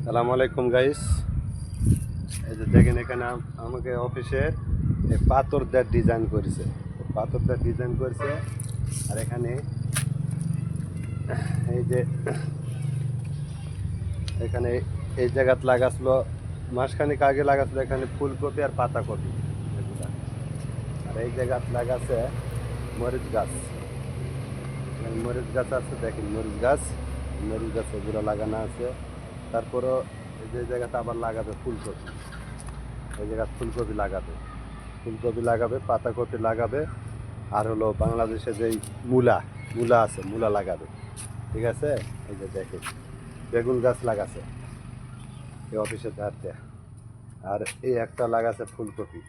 সালাম আলাইকুম গাইস। এই যে দেখেন এখানে আমাকে অফিসের পাথর দেওয়ার ডিজাইন করেছে, পাথর দেওয়ার ডিজাইন করেছে। আর এখানে এই যে এখানে এই জায়গাত লাগাছিল, মাসখানেক আগে লাগাছিল এখানে ফুলকপি আর পাতাকপি এগুলা। আর এই জায়গাত লাগাছে মরিচ গাছ, মরিচ গাছ আছে, দেখেন মরিচ গাছ, মরিচ গাছ এগুলো লাগানো আছে। তারপরও যে জায়গাতে আবার লাগাবে ফুলকপি, এই জায়গায় ফুলকপি লাগাবে, ফুলকপি লাগাবে, পাতাকপি লাগাবে। আর হলো বাংলাদেশে যেই মূলা মূলা আছে, মূলা লাগাবে। ঠিক আছে, এই যে দেখেন বেগুন গাছ লাগাছে এই অফিসের ধারতে। আর এই একটা লাগাছে ফুলকপি,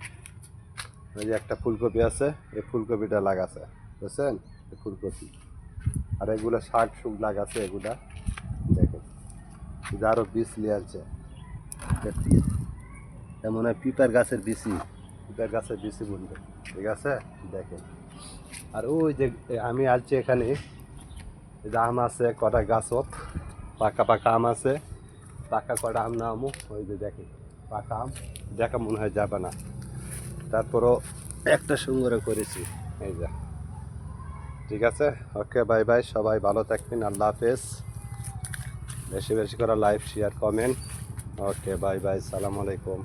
এই যে একটা ফুলকপি আছে, এই ফুলকপিটা লাগাছে, বুঝছেন, এই ফুলকপি। আর এগুলো শাক সুক লাগাছে, এগুলা দেখেন আরও বীজ নিয়ে আনছে, এমন হয় পিপার গাছের বিচি, পিপার গাছের বিচি বলবে। ঠিক আছে, দেখেন। আর ওই যে আমি আসছি এখানে, এই যে আম আছে কটা গাছত, পাকা পাকা আম আছে, পাকা কটা আম না আমু, ওই যে দেখেন পাকা আম, দেখা মনে হয় যাবে না। তারপরও একটা সুন্দর করেছি, এই যে। ঠিক আছে, ওকে, বাই বাই, সবাই ভালো থাকবেন, আল্লাহ হাফেজ। বেশি বেশি করে লাইক শেয়ার কমেন্ট। ওকে, বাই বাই, সালাম আলাইকুম।